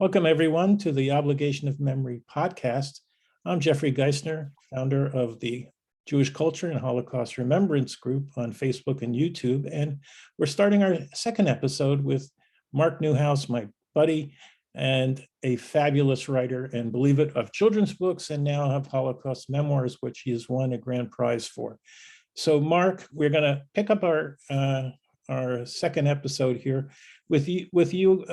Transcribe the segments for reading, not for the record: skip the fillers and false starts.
Welcome, everyone, to the Obligation of Memory podcast. I'm Jeffery Giesener, founder of the Jewish Culture and Holocaust Remembrance Group on Facebook and YouTube. And we're starting our second episode with Mark Newhouse, my buddy, and a fabulous writer and, believe it, of children's books and now of Holocaust memoirs, which he has won a grand prize for. So, Mark, we're going to pick up our second episode here with you.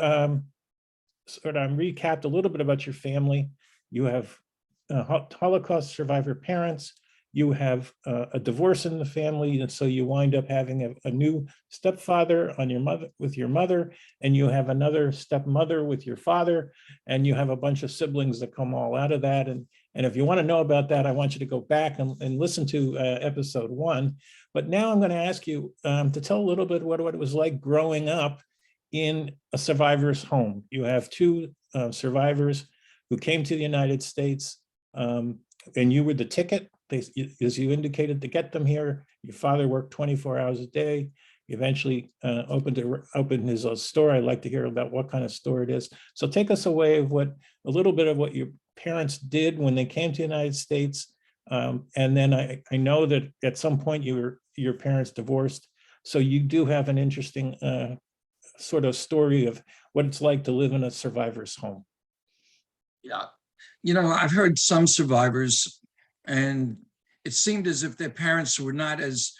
Sort of recapped a little bit about your family. You have Holocaust survivor parents. You have a divorce in the family, and so you wind up having a new stepfather on with your mother, and you have another stepmother with your father, and you have a bunch of siblings that come all out of that. And if you want to know about that, I want you to go back and listen to episode 1. But now I'm going to ask you to tell a little bit what it was like growing up in a survivor's home. You have two survivors who came to the United States, and you were the ticket, as you indicated, to get them here. Your father worked 24 hours a day. He eventually opened his store. I'd like to hear about what kind of store it is. So take us away of a little bit of what your parents did when they came to the United States. And then I know that at some point your parents divorced. So you do have an interesting sort of story of what it's like to live in a survivor's home. Yeah. I've heard some survivors, and it seemed as if their parents were not as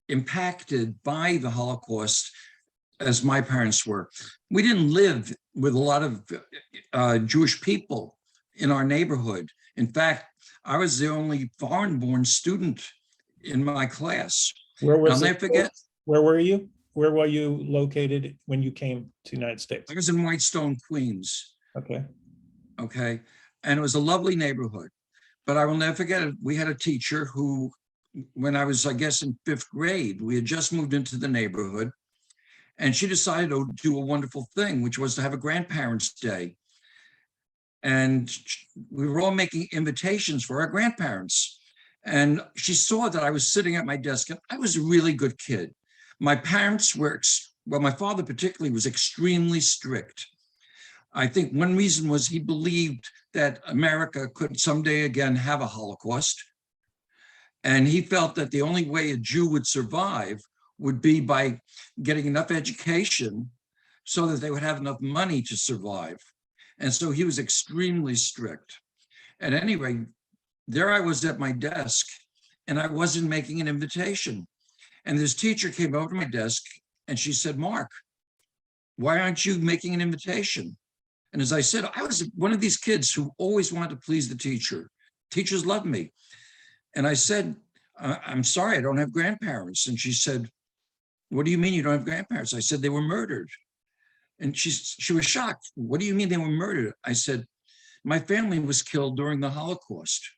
impacted by the Holocaust as my parents were. We didn't live with a lot of Jewish people in our neighborhood. In fact, I was the only foreign-born student in my class. Where was I'll never forget. Where were you? Where were you located when you came to the United States? I was in Whitestone, Queens. Okay. And it was a lovely neighborhood. But I will never forget it. We had a teacher who, when I was, I guess, in 5th grade, we had just moved into the neighborhood. And she decided to do a wonderful thing, which was to have a grandparents' day. And we were all making invitations for our grandparents. And she saw that I was sitting at my desk, and I was a really good kid. My parents were, my father particularly was extremely strict. I think one reason was he believed that America could someday again have a Holocaust. And he felt that the only way a Jew would survive would be by getting enough education so that they would have enough money to survive. And so he was extremely strict. At any rate, there I was at my desk, and I wasn't making an invitation. And this teacher came over to my desk and she said, "Mark, why aren't you making an invitation?" And as I said, I was one of these kids who always wanted to please the teacher. Teachers loved me. And I said, "I'm sorry, I don't have grandparents." And she said, "What do you mean you don't have grandparents?" I said, "They were murdered." And she was shocked. "What do you mean they were murdered?" I said, "My family was killed during the Holocaust."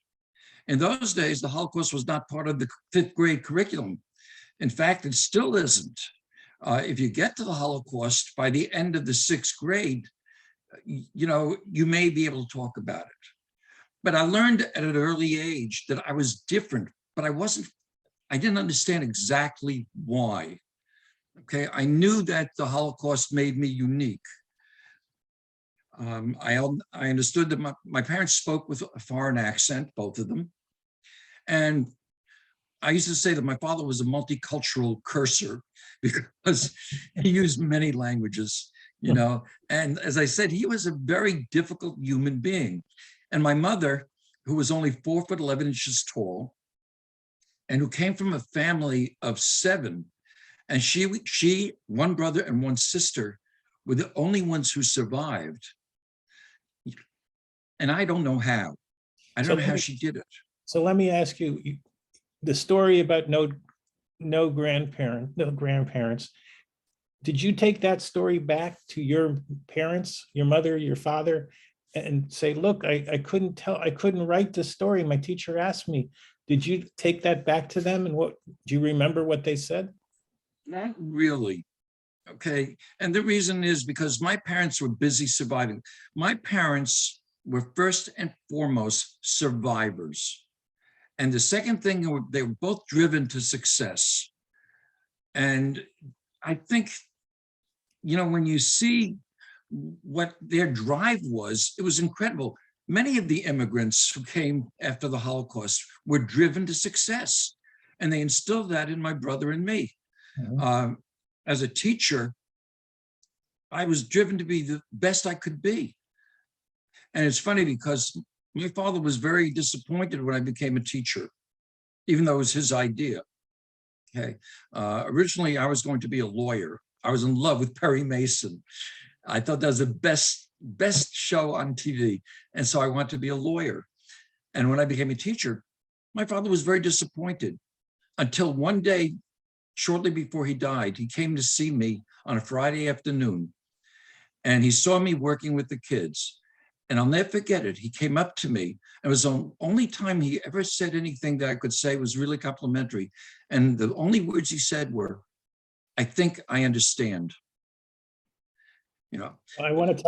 In those days, the Holocaust was not part of the 5th grade curriculum. In fact, it still isn't. If you get to the Holocaust by the end of the 6th grade, you may be able to talk about it. But I learned at an early age that I was different, but I didn't understand exactly why. Okay, I knew that the Holocaust made me unique. I understood that my parents spoke with a foreign accent, both of them. And I used to say that my father was a multicultural cursor because he used many languages, and as I said, he was a very difficult human being. And my mother, who was only 4'11" tall, and who came from a family of 7, and she, one brother and one sister, were the only ones who survived. And I don't know how. I don't know how she did it. So let me ask you, the story about no grandparents. Did you take that story back to your parents, your mother, your father, and say, "Look, I couldn't write this story. My teacher asked me." Did you take that back to them? And do you remember what they said? Not really. Okay. And the reason is because my parents were busy surviving. My parents were first and foremost survivors. And the second thing, they were both driven to success. And I think, when you see what their drive was, it was incredible. Many of the immigrants who came after the Holocaust were driven to success, and they instilled that in my brother and me. As a teacher, I was driven to be the best I could be. And it's funny because my father was very disappointed when I became a teacher, even though it was his idea. Okay. Originally, I was going to be a lawyer. I was in love with Perry Mason. I thought that was the best show on TV. And so I wanted to be a lawyer. And when I became a teacher, my father was very disappointed until one day, shortly before he died, he came to see me on a Friday afternoon. And he saw me working with the kids. And I'll never forget it. He came up to me. It was the only time he ever said anything that I could say was really complimentary. And the only words he said were, "I think I understand." You know, I want to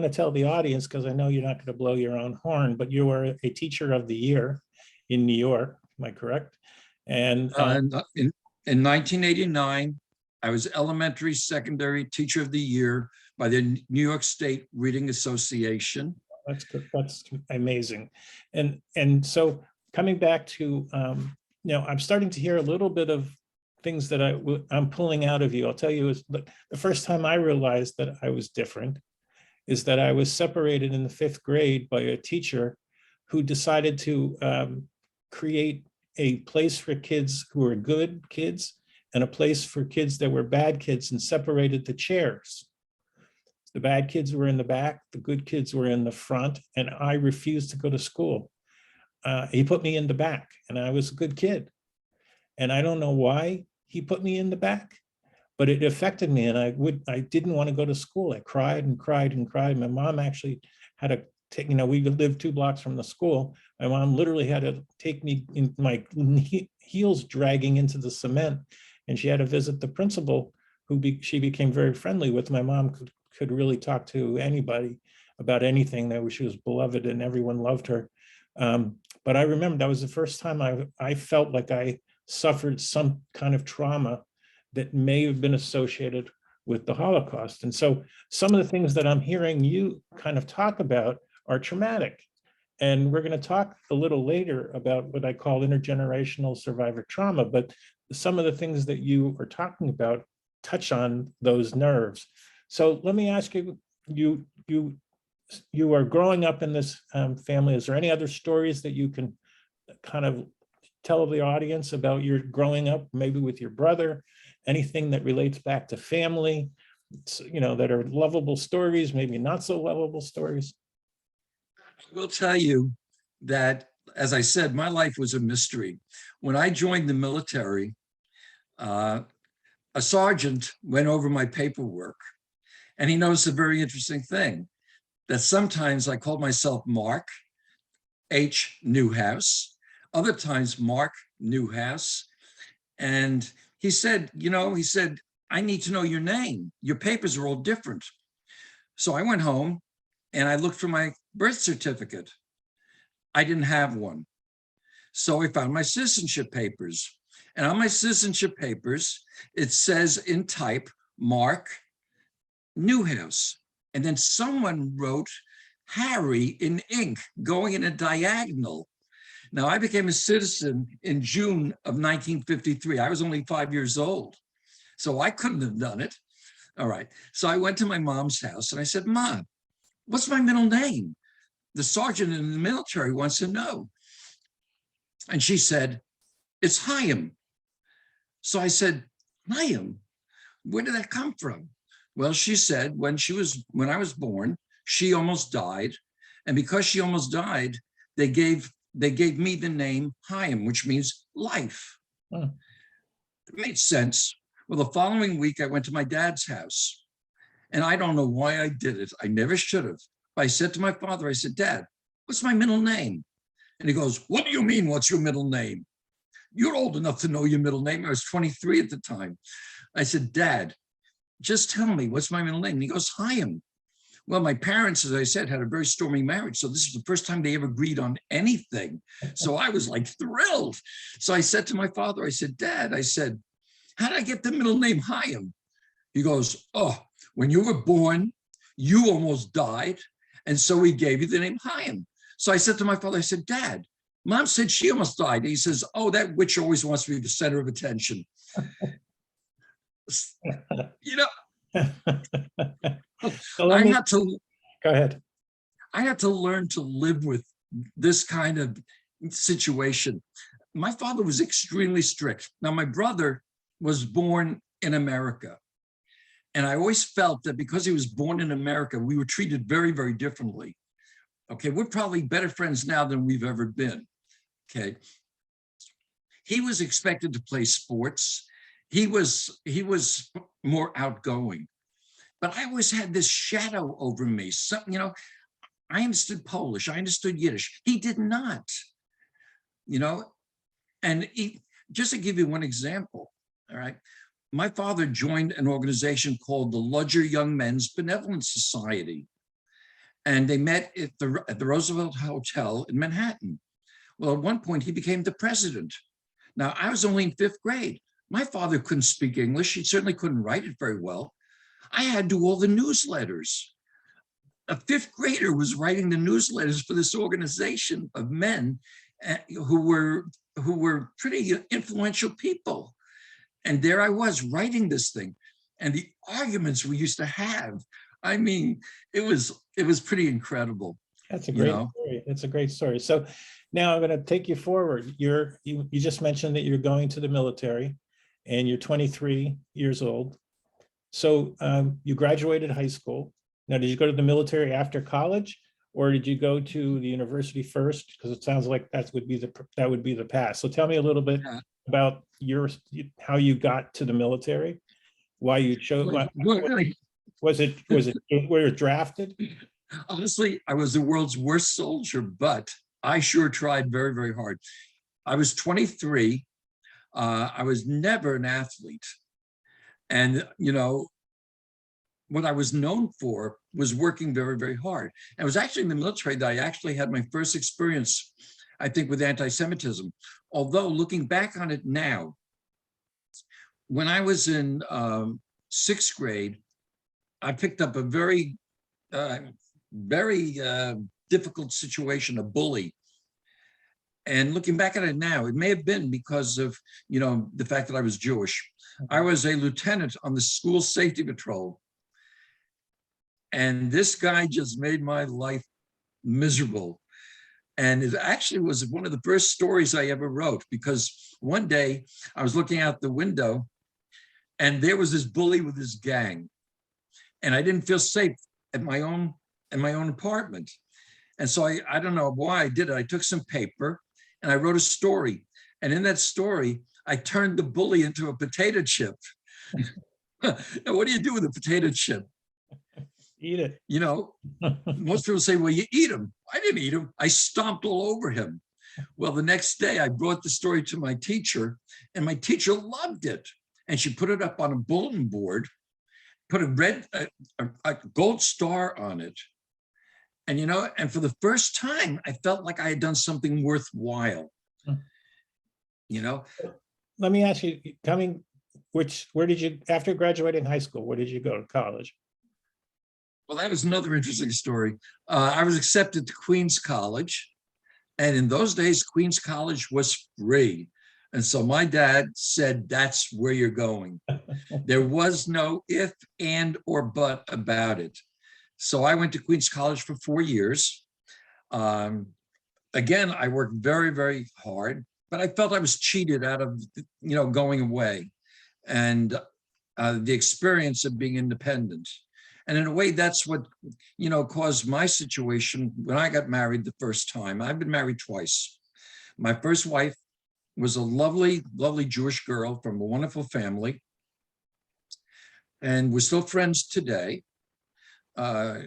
tell the audience, because I know you're not going to blow your own horn, but you were a teacher of the year in New York. Am I correct? And in 1989, I was elementary, secondary teacher of the year by the New York State Reading Association. That's good. That's amazing. And so coming back to, I'm starting to hear a little bit of things that I'm pulling out of you. I'll tell you, the first time I realized that I was different is that I was separated in the 5th grade by a teacher who decided to create a place for kids who were good kids and a place for kids that were bad kids, and separated the chairs. The bad kids were in the back, the good kids were in the front, and I refused to go to school. He put me in the back, and I was a good kid. And I don't know why he put me in the back, but it affected me, and I didn't want to go to school. I cried and cried and cried. My mom actually had to take, we lived 2 blocks from the school. My mom literally had to take me in my heels dragging into the cement, and she had to visit the principal, who she became very friendly with. My mom could really talk to anybody about anything. That she was beloved and everyone loved her. But I remember that was the first time I felt like I suffered some kind of trauma that may have been associated with the Holocaust. And so some of the things that I'm hearing you kind of talk about are traumatic. And we're going to talk a little later about what I call intergenerational survivor trauma, but some of the things that you are talking about touch on those nerves. So let me ask you, you are growing up in this family. Is there any other stories that you can kind of tell the audience about your growing up, maybe with your brother, anything that relates back to family, that are lovable stories, maybe not so lovable stories? I will tell you that, as I said, my life was a mystery. When I joined the military, a sergeant went over my paperwork, and he noticed a very interesting thing, that sometimes I called myself Mark H. Newhouse, other times Mark Newhouse. And he said, I need to know your name. Your papers are all different. So I went home and I looked for my birth certificate. I didn't have one. So I found my citizenship papers. And on my citizenship papers, it says in type, Mark Newhouse. And then someone wrote Harry in ink going in a diagonal. Now, I became a citizen in June of 1953. I was only 5 years old, so I couldn't have done it. All right. So I went to my mom's house and I said, Mom, what's my middle name? The sergeant in the military wants to know. And she said, it's Chaim. So I said, Chaim, where did that come from? Well, she said when I was born, she almost died. And because she almost died, they gave me the name Chaim, which means life. It made sense. Well, the following week, I went to my dad's house. And I don't know why I did it. I never should have. But I said to my father, I said, Dad, what's my middle name? And he goes, what do you mean, what's your middle name? You're old enough to know your middle name. I was 23 at the time. I said, Dad, just tell me, what's my middle name? And he goes, Chaim. Well, my parents, as I said, had a very stormy marriage. So this is the first time they ever agreed on anything. So I was like thrilled. So I said to my father, I said, Dad, I said, how did I get the middle name Chaim? He goes, oh, when you were born, You almost died. And so we gave you the name Chaim. So I said to my father, I said, Dad, Mom said she almost died. And he says, oh, that witch always wants to be the center of attention. You know, So I had to go ahead. I had to learn to live with this kind of situation. My father was extremely strict. Now, my brother was born in America. And I always felt that because he was born in America, we were treated very, very differently. Okay, we're probably better friends now than we've ever been. Okay. He was expected to play sports. He was more outgoing. But I always had this shadow over me. So, you know, I understood Polish, I understood Yiddish. He did not, you know, and just to give you one example, all right, my father joined an organization called the Ludger Young Men's Benevolent Society, and they met at the Roosevelt Hotel in Manhattan. Well, at one point, he became the president. Now, I was only in 5th grade. My father couldn't speak English. He certainly couldn't write it very well. I had to do all the newsletters. A 5th grader was writing the newsletters for this organization of men who were pretty influential people. And there I was writing this thing. And the arguments we used to have, I mean, it was pretty incredible. That's a great story. It's a great story. So now I'm going to take you forward. You just mentioned that you're going to the military and you're 23 years old. So you graduated high school. Now, did you go to the military after college, or did you go to the university first? Because it sounds like that would be the path. So tell me a little bit about how you got to the military, why you chose. Was it where you're drafted? Honestly, I was the world's worst soldier, but I sure tried very, very hard. I was 23. I was never an athlete. And, you know, what I was known for was working very, very hard. And it was actually in the military that I actually had my first experience, I think, with anti-Semitism. Although looking back on it now, when I was in 6th grade, I picked up a very, very difficult situation, a bully. And looking back at it now, it may have been because of, you know, the fact that I was Jewish. I was a lieutenant on the school safety patrol. And this guy just made my life miserable. And it actually was one of the first stories I ever wrote, because one day I was looking out the window and there was this bully with his gang. And I didn't feel safe at my own apartment. And so I don't know why I did it. I took some paper and I wrote a story. And in that story, I turned the bully into a potato chip. Now, what do you do with a potato chip? Eat it. You know, most people say, well, you eat him. I didn't eat him. I stomped all over him. Well, the next day I brought the story to my teacher and my teacher loved it. And she put it up on a bulletin board, put a gold star on it. And, you know, and for the first time, I felt like I had done something worthwhile, you know. Let me ask you, where did you, after graduating high school, where did you go to college? Well, that was another interesting story. I was accepted to Queens College. And in those days, Queens College was free. And so my dad said, that's where you're going. There was no if, and, or but about it. So I went to Queens College for 4 years. Again, I worked very, very hard, but I felt I was cheated out of, you know, going away and the experience of being independent. And in a way, that's what, you know, caused my situation when I got married the first time. I've been married twice. My first wife was a lovely, lovely Jewish girl from a wonderful family. And we're still friends today.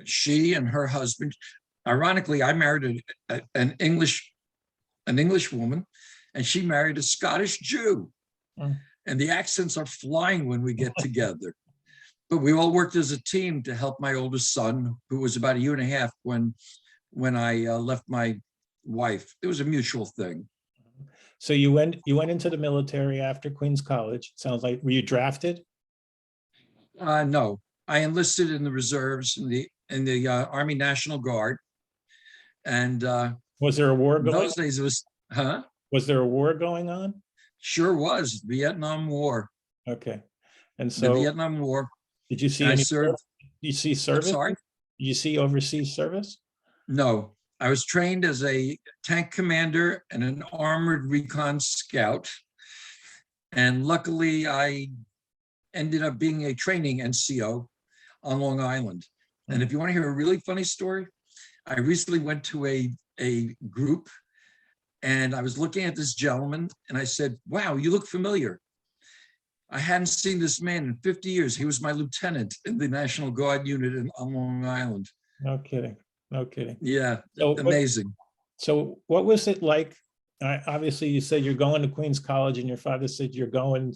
She and her husband, ironically, I married an English woman, and she married a Scottish Jew. And the accents are flying when we get together. But we all worked as a team to help my oldest son, who was about 1.5 years when I left my wife. It was a mutual thing. So you went into the military after Queens College. It sounds like, were you drafted? No, I enlisted in the reserves in the Army National Guard. And Was there a war in going? those days it was, huh? Was there a war going on? Sure was, Vietnam War, Okay. And the so Vietnam War. did you And see I any, served, you see I'm service? sorry? Did you see overseas service? No, I was trained as a tank commander and an armored recon scout. And luckily, I ended up being a training NCO on Long Island. And if you want to hear a really funny story, I recently went to a group and I was looking at this gentleman and I said, wow, you look familiar. I hadn't seen this man in 50 years. He was my lieutenant in the National Guard unit on Long Island. No kidding. No kidding. Yeah, So amazing. So what was it like? Obviously, you said you're going to Queens College and your father said you're going,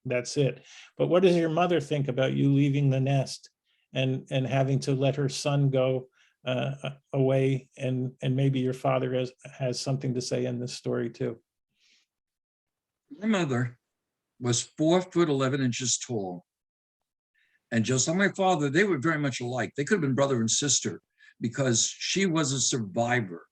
that's it. But what does your mother think about you leaving the nest and having to let her son go away? And maybe your father has something to say in this story too. My mother was 4'11" tall. And just like my father, they were very much alike. They could have been brother and sister because she was a survivor.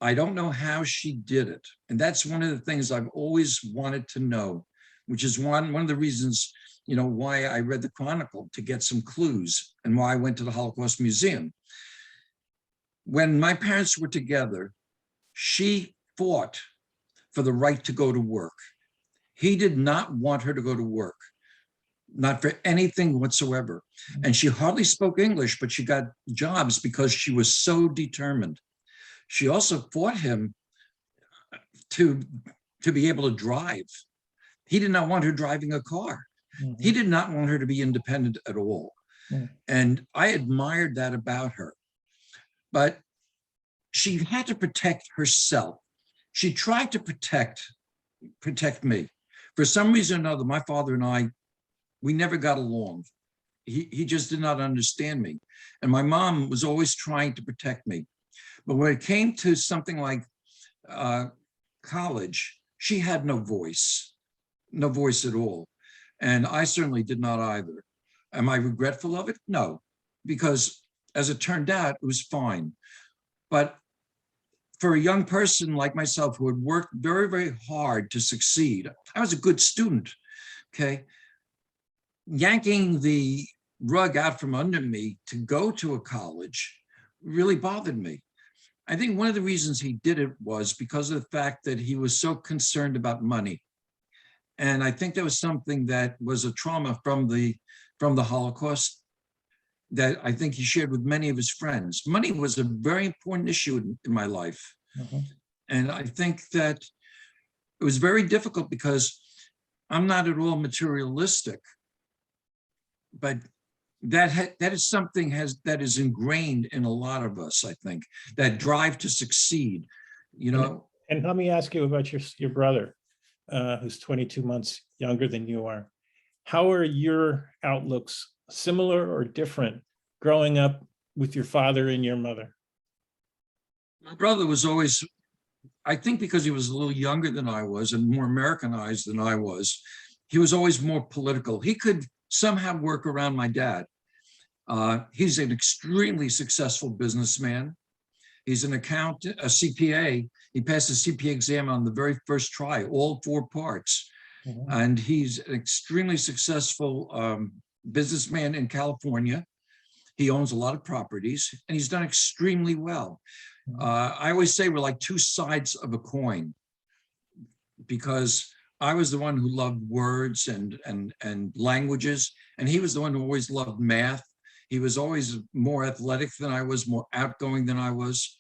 I don't know how she did it. And that's one of the things I've always wanted to know, which is one of the reasons, why I read the Chronicle, to get some clues, and why I went to the Holocaust Museum. When my parents were together, she fought for the right to go to work. He did not want her to go to work, not for anything whatsoever. And she hardly spoke English, but she got jobs because she was so determined. She also fought him to be able to drive. He did not want her driving a car. Mm-hmm. He did not want her to be independent at all. Mm-hmm. And I admired that about her. But she had to protect herself. She tried to protect me. For some reason or another, my father and I, we never got along. He just did not understand me. And my mom was always trying to protect me. But when it came to something like college, she had no voice at all. And I certainly did not either. Am I regretful of it? No, because as it turned out, it was fine. But for a young person like myself who had worked very, very hard to succeed, I was a good student, okay? Yanking the rug out from under me to go to a college really bothered me. I think one of the reasons he did it was because of the fact that he was so concerned about money. And I think that was something that was a trauma from the Holocaust that I think he shared with many of his friends. Money was a very important issue in my life. Mm-hmm. And I think that it was very difficult because I'm not at all materialistic, but that is something that is ingrained in a lot of us, I think, that drive to succeed, And let me ask you about your brother, who's 22 months younger than you are. How are your outlooks similar or different growing up with your father and your mother? My brother was always, I think because he was a little younger than I was and more Americanized than I was, he was always more political. He could somehow work around my dad. He's an extremely successful businessman. He's an accountant, a CPA. He passed the CPA exam on the very first try, all 4 parts. Mm-hmm. And he's an extremely successful businessman in California. He owns a lot of properties and he's done extremely well. Mm-hmm. I always say we're like 2 sides of a coin, because I was the one who loved words and languages, and he was the one who always loved math. He was always more athletic than I was, more outgoing than I was.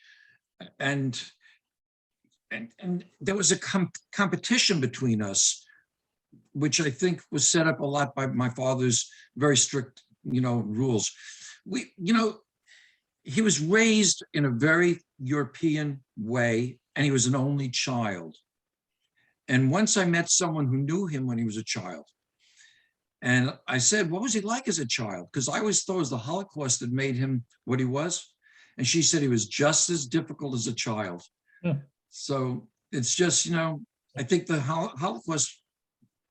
And there was a competition between us, which I think was set up a lot by my father's very strict, rules. He was raised in a very European way, and he was an only child. And once I met someone who knew him when he was a child, and I said, what was he like as a child? Because I always thought it was the Holocaust that made him what he was. And she said he was just as difficult as a child. Yeah. So it's just, I think the Holocaust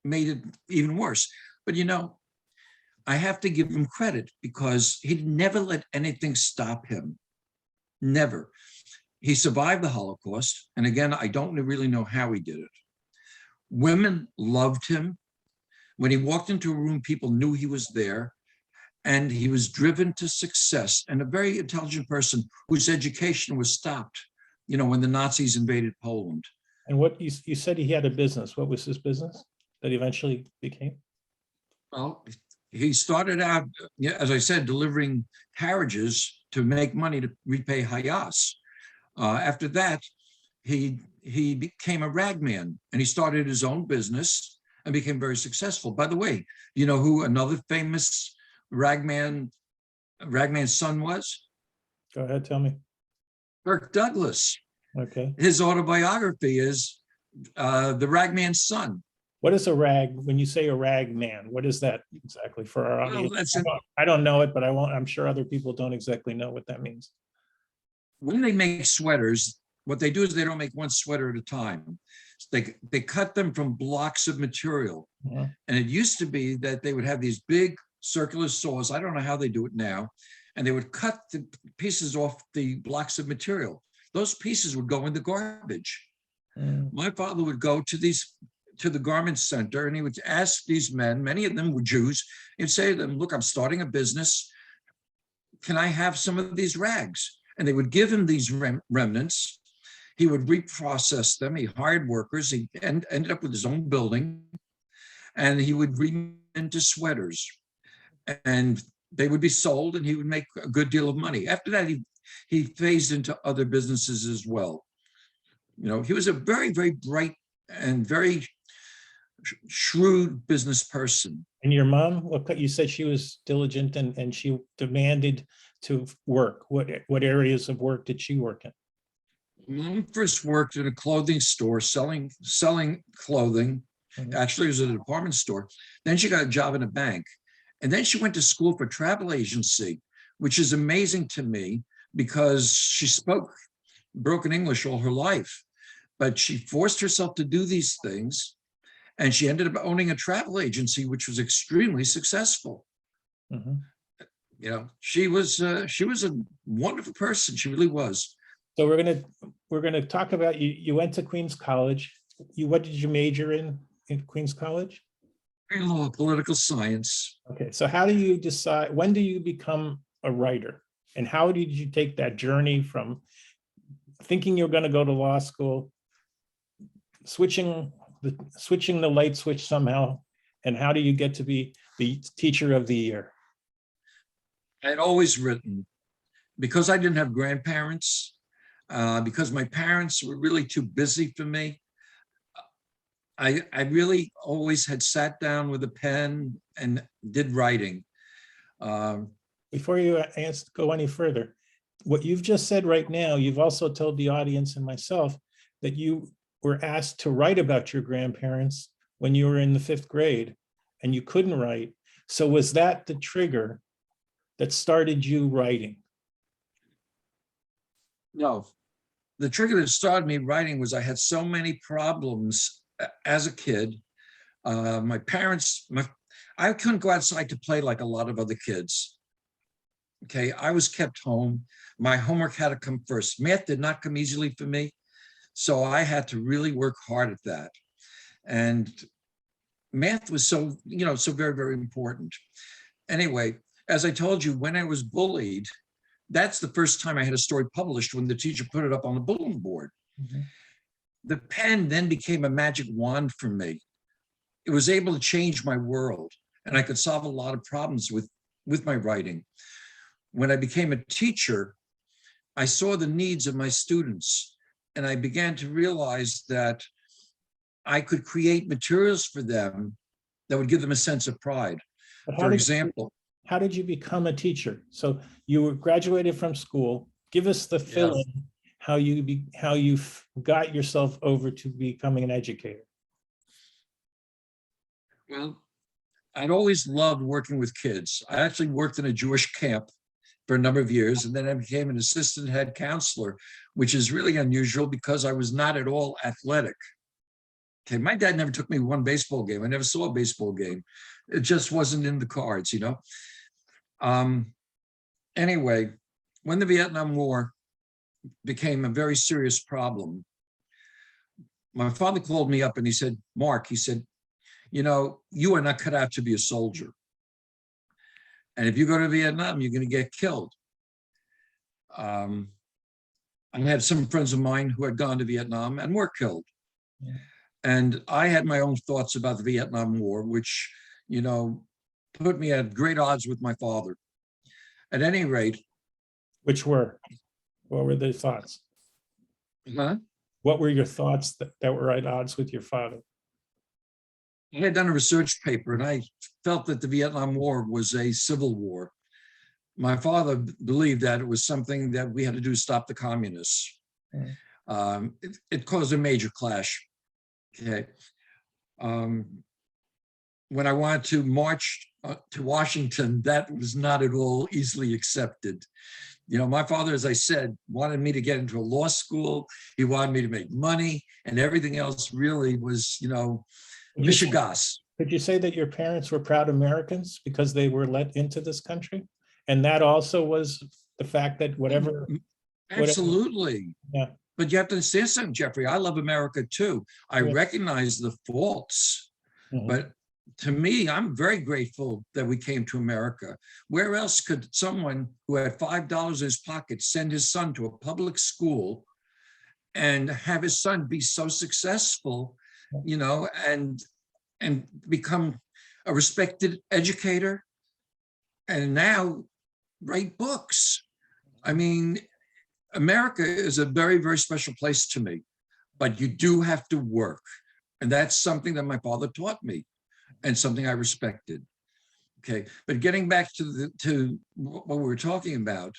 made it even worse. But, I have to give him credit because he never let anything stop him. Never. He survived the Holocaust. And again, I don't really know how he did it. Women loved him. When he walked into a room, people knew he was there. And he was driven to success, and a very intelligent person whose education was stopped, when the Nazis invaded Poland. And what you said he had a business. What was his business that he eventually became? Well, he started out, as I said, delivering carriages to make money to repay Hayas. After that, he became a ragman, and he started his own business and became very successful. By the way, you know who another famous ragman's son was? Go ahead, tell me. Kirk Douglas. Okay. His autobiography is The Ragman's Son. What is a rag? When you say a rag man, what is that exactly for our audience? I don't know it, but I'm sure other people don't exactly know what that means. When they make sweaters, what they do is they don't make one sweater at a time. They cut them from blocks of material. Yeah. And it used to be that they would have these big circular saws. I don't know how they do it now. And they would cut the pieces off the blocks of material. Those pieces would go in the garbage. Mm. My father would go to the garment center, and he would ask these men, many of them were Jews, he'd say to them, look, I'm starting a business. Can I have some of these rags? And they would give him these remnants. He would reprocess them. He hired workers. He ended up with his own building, and he would read them into sweaters, and they would be sold, and he would make a good deal of money. After that, he phased into other businesses as well. He was a very, very bright and very shrewd business person. And your mom, you said she was diligent and she demanded to work. What areas of work did she work in? Mom first worked in a clothing store selling clothing. Mhm. Actually, it was a department store. Then she got a job in a bank. And then she went to school for travel agency, which is amazing to me because she spoke broken English all her life. But she forced herself to do these things. And she ended up owning a travel agency, which was extremely successful. Mhm. She was a wonderful person. She really was. So we're gonna talk about you. You went to Queens College. What did you major in Queens College? Political science. Okay, so how do you decide, when do you become a writer? And how did you take that journey from thinking you're going to go to law school, switching the light switch somehow, and how do you get to be the teacher of the year? I had always written because I didn't have grandparents, because my parents were really too busy for me. I really always had sat down with a pen and did writing. Before you go any further, what you've just said right now, you've also told the audience and myself that you were asked to write about your grandparents when you were in the 5th grade and you couldn't write. So was that the trigger that started you writing? No, the trigger that started me writing was I had so many problems as a kid. My parents, I couldn't go outside to play like a lot of other kids. Okay, I was kept home. My homework had to come first. Math did not come easily for me. So I had to really work hard at that. And math was so very, very important. Anyway, as I told you, when I was bullied, that's the first time I had a story published when the teacher put it up on the bulletin board. Mhm. The pen then became a magic wand for me. It was able to change my world, and I could solve a lot of problems with my writing. When I became a teacher, I saw the needs of my students, and I began to realize that I could create materials for them that would give them a sense of pride. But For example, how did you become a teacher? So you were graduated from school. Give us the fill-in, how you got yourself over to becoming an educator. well, I'd always loved working with kids. I actually worked in a Jewish camp for a number of years, and then I became an assistant head counselor, which is really unusual because I was not at all athletic. Okay, my dad never took me to one baseball game. I never saw a baseball game. It just wasn't in the cards, you know. Anyway, when the Vietnam War became a very serious problem, my father called me up and he said, Mark, he said, you know, you are not cut out to be a soldier. And if you go to Vietnam, you're going to get killed. I had some friends of mine who had gone to Vietnam and were killed. Yeah. And I had my own thoughts about the Vietnam War, which, you know, put me at great odds with my father. At any rate. What were the thoughts? Huh? What were your thoughts that were at odds with your father? I had done a research paper and I felt that the Vietnam War was a civil war. My father believed that it was something that we had to do to stop the communists. Mm. It caused a major clash. Okay. When I wanted to march to Washington, that was not at all easily accepted. You know, my father, as I said, wanted me to get into a law school. He wanted me to make money, and everything else really was, you know, mishigas. Could you say that your parents were proud Americans because they were let into this country? And that also was the fact that whatever. Absolutely. Yeah. But you have to understand something, Jeffrey. I love America too. I recognize the faults, but to me, I'm very grateful that we came to America. Where else could someone who had $5 in his pocket send his son to a public school and have his son be so successful, you know, and become a respected educator and now write books? I mean, America is a very, very special place to me, but you do have to work. And that's something that my father taught me and something I respected. Okay, but getting back to what we were talking about,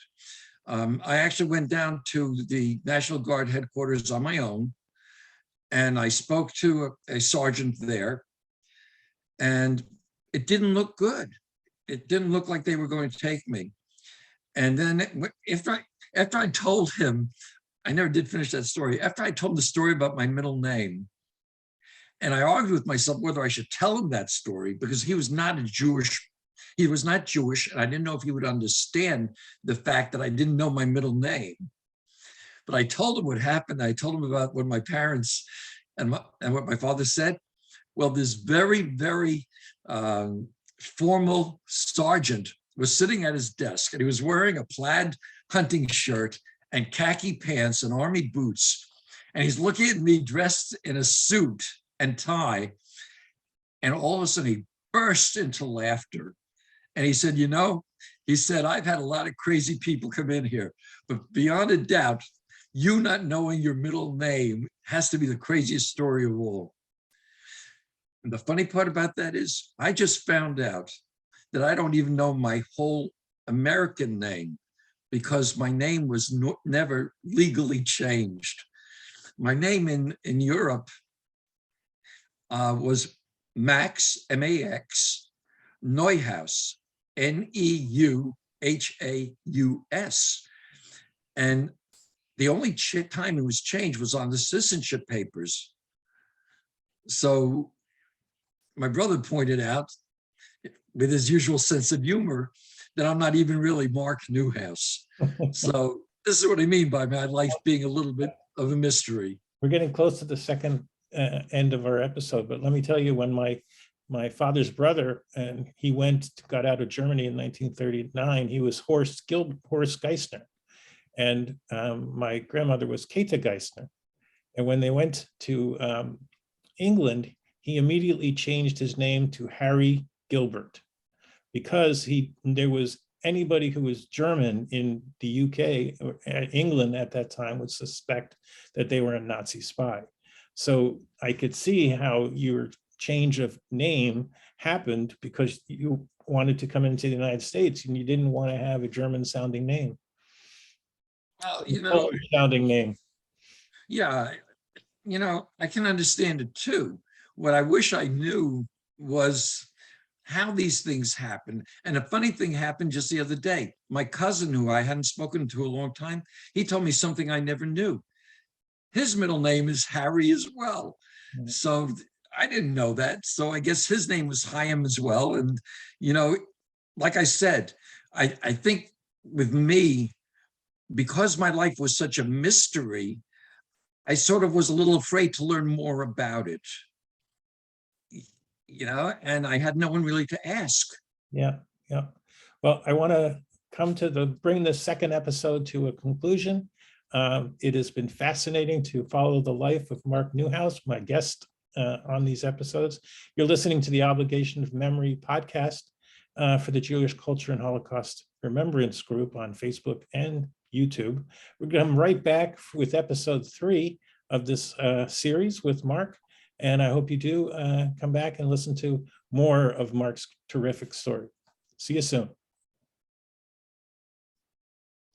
I actually went down to the National Guard headquarters on my own, and I spoke to a sergeant there, and it didn't look good. It didn't look like they were going to take me. And then after I told him, I never did finish that story. After I told him the story about my middle name, and I argued with myself whether I should tell him that story because he was not Jewish, and I didn't know if he would understand the fact that I didn't know my middle name. But I told him what happened. I told him about what my parents and what my father said. Well, this very, very formal sergeant was sitting at his desk, and he was wearing a plaid hunting shirt and khaki pants and army boots. And he's looking at me dressed in a suit and tie. And all of a sudden he burst into laughter. And he said, you know, he said, I've had a lot of crazy people come in here, but beyond a doubt, you not knowing your middle name has to be the craziest story of all. And the funny part about that is I just found out that I don't even know my whole American name because my name was never legally changed. My name in Europe was Max, M-A-X, Newhouse, N-E-U-H-A-U-S. And the only time it was changed was on the citizenship papers. So my brother pointed out, with his usual sense of humor, that I'm not even really Mark Newhouse. So this is what I mean by my life being a little bit of a mystery. We're getting close to the second end of our episode, but let me tell you, when my father's brother, and he got out of Germany in 1939, he was Horst Giesener, and my grandmother was Käthe Giesener. And when they went to England, he immediately changed his name to Harry Gilbert, because there was anybody who was German in the UK or England at that time would suspect that they were a Nazi spy. So I could see how your change of name happened because you wanted to come into the United States and you didn't want to have a German sounding name. Well, you know, sounding name. Yeah, you know, I can understand it too. What I wish I knew was how these things happen. And a funny thing happened just the other day. My cousin, who I hadn't spoken to a long time, he told me something I never knew. His middle name is Harry as well. Mm. So I didn't know that. So I guess his name was Chaim as well. And, you know, like I said, I think with me, because my life was such a mystery, I sort of was a little afraid to learn more about it, you know, and I had no one really to ask. Yeah, yeah. Well, I want to bring the second episode to a conclusion. It has been fascinating to follow the life of Mark Newhouse, my guest on these episodes. You're listening to the Obligation of Memory podcast for the Jewish Culture and Holocaust Remembrance Group on Facebook and YouTube. We're going to come right back with episode 3 of this series with Mark. And I hope you do come back and listen to more of Mark's terrific story. See you soon.